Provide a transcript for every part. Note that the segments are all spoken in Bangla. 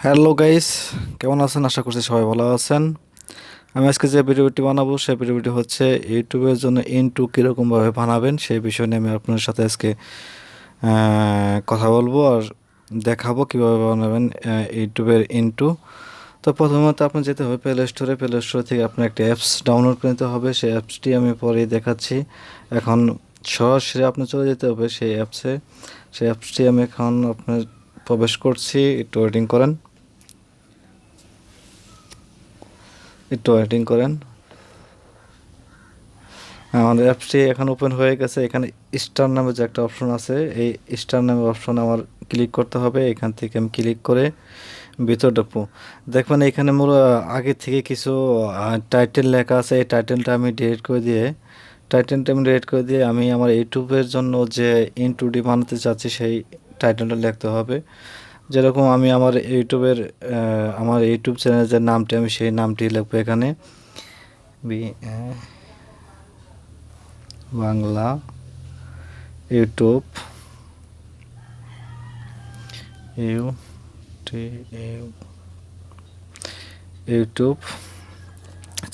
হ্যালো গাইস, কেমন আছেন? আশা করছি সবাই ভালো আছেন। আমি আজকে যে ভিডিওটি বানাবো সেই ভিডিওটি হচ্ছে ইউটিউবের জন্য ইন্ট্রো কীরকমভাবে বানাবেন সেই বিষয় নিয়ে আমি আপনার সাথে আজকে কথা বলবো আর দেখাবো কীভাবে বানাবেন ইউটিউবের ইন্ট্রো। তো প্রথমত আপনি যেতে হবে প্লে স্টোর থেকে আপনার একটা অ্যাপস ডাউনলোড করে নিতে হবে। সেই অ্যাপসটি আমি পরেই দেখাচ্ছি। এখন সরাসরি আপনি চলে যেতে হবে সেই অ্যাপসে। সেই অ্যাপসটি আমি এখন আপনার প্রবেশ করছি, একটু ওয়েটিং করেন। একটু ওয়েটিং করেন। আমাদের অ্যাপসটি এখন ওপেন হয়ে গেছে। এখানে স্টার নামে যে একটা অপশন আছে, এই স্টার নামে অপশন আমার ক্লিক করতে হবে। এখান থেকে আমি ক্লিক করে ভিতর ঢুকবো। দেখবেন এখানে মোর আগে থেকে কিছু টাইটেল লেখা আছে। এই টাইটেলটা আমি ডিলিট করে দিয়ে আমি আমার ইউটিউবের জন্য যে ইন্ট্রোটি বানাতে চাচ্ছি সেই টাইটেলটা লিখতে হবে। যেরকম আমি আমার ইউটিউব চ্যানেলের যে নামটি আমি সেই নামটি লিখবো এখানে। B Bangla YouTube U T U YouTube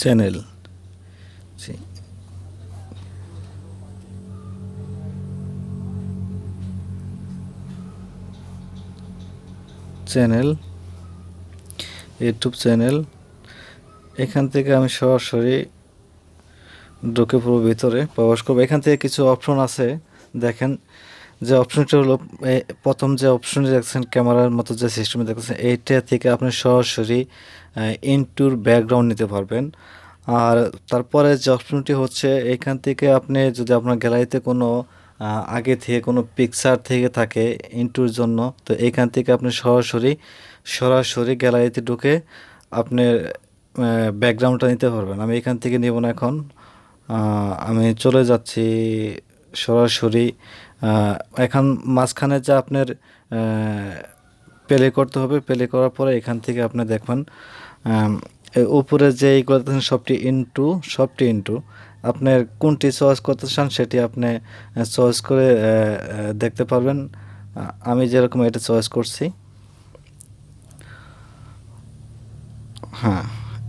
channel G channel YouTube channel. এখান থেকে আমি সরাসরি ঢুকে পুরো ভিতরে প্রবেশ করবো। এখান থেকে কিছু অপশন আছে, দেখেন। যে অপশনটা হলো প্রথম যে অপশনটি দেখছেন ক্যামেরার মতো যে সিস্টেমে দেখছেন, এইটা থেকে আপনি সরাসরি ইনটুর ব্যাকগ্রাউন্ড নিতে পারবেন। আর তারপরে যে অপশনটি হচ্ছে এইখান থেকে আপনি যদি আপনার গ্যালারিতে কোনো আগে থেকে কোনো পিকচার থেকে থাকে ইনটুর জন্য, তো এইখান থেকে আপনি সরাসরি গ্যালারিতে ঢুকে আপনি ব্যাকগ্রাউন্ডটা নিতে পারবেন। আমি এখান থেকে নেব না এখন। আমি চলে যাচ্ছি সরাসরি। আহ, এখন মাঝখানে যা আপনার প্লে করতে হবে, প্লে করার পরে এখান থেকে আপনি দেখবেন উপরে যে এইগুলো দেখেন সবটি ইন্টু আপনার কোনটি চয়েস করতে চান সেটি আপনি চয়েস করে দেখতে পারবেন। আমি যেরকম এটা চয়েস করছি, হ্যাঁ,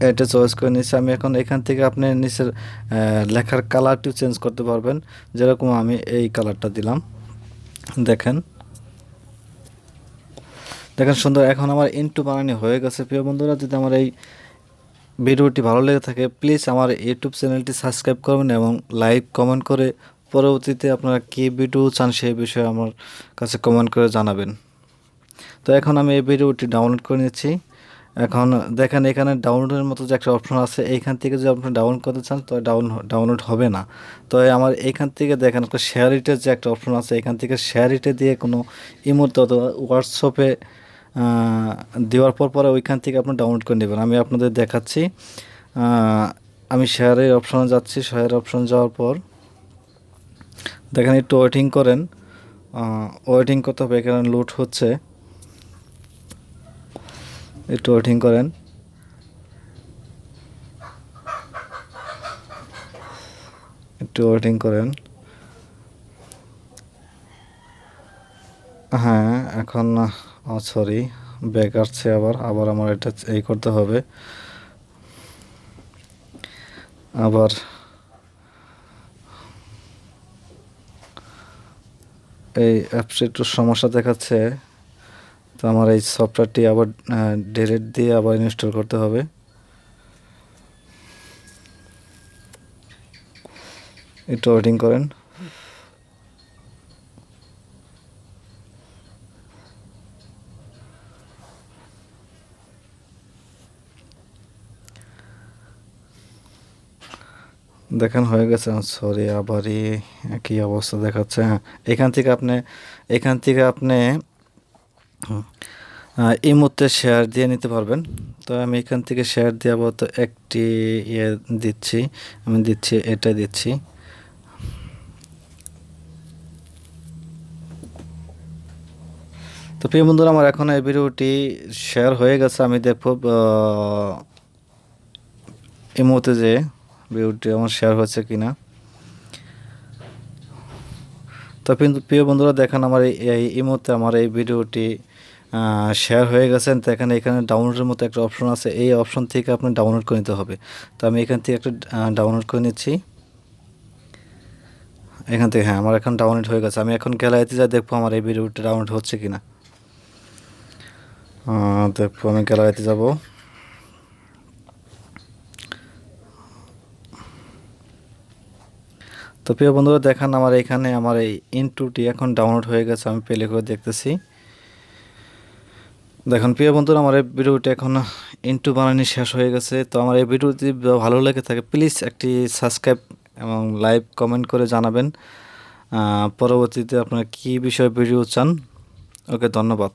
এটা চয়েস করে নিচ্ছি আমি। এখন এখান থেকে আপনি নিচের লেখার কালারটিও চেঞ্জ করতে পারবেন। যেরকম আমি এই কালারটা দিলাম, দেখেন দেখেন সুন্দর। এখন আমার ইন্টু বানানো হয়ে গেছে। প্রিয় বন্ধুরা, যদি আমার এই ভিডিওটি ভালো লেগে থাকে প্লিজ আমার ইউটিউব চ্যানেলটি সাবস্ক্রাইব করবেন এবং লাইক কমেন্ট করে পরবর্তীতে আপনারা কী ভিডিও চান সেই বিষয়ে আমার কাছে কমেন্ট করে জানাবেন। তো এখন আমি এই ভিডিওটি ডাউনলোড করে নিচ্ছি। এখন দেখেন এখানে ডাউনলোডের মতো যে একটা অপশন আছে, এইখান থেকে যদি আপনি ডাউনলোড করতে চান তো ডাউনলোড হবে না। তো আমার এইখান থেকে দেখেন একটা শেয়ার ইটের যে একটা অপশন আছে, এখান থেকে শেয়ার ইটে দিয়ে কোনো ইমোতে অথবা হোয়াটসঅ্যাপে দেওয়ার পরে ওইখান থেকে আপনি ডাউনলোড করে নেবেন। আমি আপনাদের দেখাচ্ছি। আমি শেয়ারের অপশনে যাচ্ছি। শেয়ার অপশন যাওয়ার পর দেখেন একটু ওয়েটিং করেন। ওয়েটিং করতে হবে, এখানে লোড হচ্ছে, একটু ওয়েটিং করেন। একটু ওয়েটিং করেন। হ্যাঁ, এখন সরি, ব্যাক আসছে। আবার আবার আমার এটা এই করতে হবে। আবার এই অ্যাপসে একটু সমস্যা দেখাচ্ছে, তো আমার এই সফটওয়্যারটি আবার ডিলিট দিয়ে আবার ইনস্টল করতে হবে। একটু ওয়েটিং করেন। দেখেন হয়ে গেছে। সরি, আবারই একই অবস্থা দেখাচ্ছে। হ্যাঁ, এখান থেকে আপনি এই মুহূর্তে শেয়ার দিয়ে নিতে পারবেন। তো আমি এখান থেকে শেয়ার দিয়ে আপাতত একটি ইয়ে দিচ্ছি। আমি দিচ্ছি, এটা দিচ্ছি। তো প্রিয় বন্ধুরা, আমার এখন এই ভিডিওটি শেয়ার হয়ে গেছে। আমি দেখব এই মুহূর্তে যে ভিডিওটি আমার শেয়ার হয়েছে কিনা। তো কিন্তু প্রিয় বন্ধুরা দেখেন আমার এই মুহূর্তে আমার এই ভিডিওটি শেয়ার হয়ে গেছেন, তো এখানে এখানে ডাউনলোডের মতো একটা অপশন আছে, এই অপশন থেকে আপনার ডাউনলোড করে নিতে হবে। তো আমি এখান থেকে একটা ডাউনলোড করে নিচ্ছি। এখান থেকে হ্যাঁ আমার এখন ডাউনলোড হয়ে গেছে। আমি এখন গ্যালারিতে যা দেখবো আমার এই ভিডিওটা ডাউনলোড হচ্ছে কিনা। দেখবো, আমি গ্যালারিতে যাব। তো প্রিয় বন্ধুরা দেখেন আমার এখানে আমার এই ইনটুটি এখন ডাউনলোড হয়ে গেছে, আমি প্লে করে দেখতেছি। দেখুন প্রিয় বন্ধুরা আমার এই ভিডিওটি এখন ইনটু বানানি শেষ হয়ে গেছে। তো আমার এই ভিডিওটি ভালো লেগে থাকে প্লিজ একটি সাবস্ক্রাইব এবং লাইক কমেন্ট করে জানাবেন পরবর্তীতে আপনারা কী বিষয়ে ভিডিও চান। ওকে, ধন্যবাদ।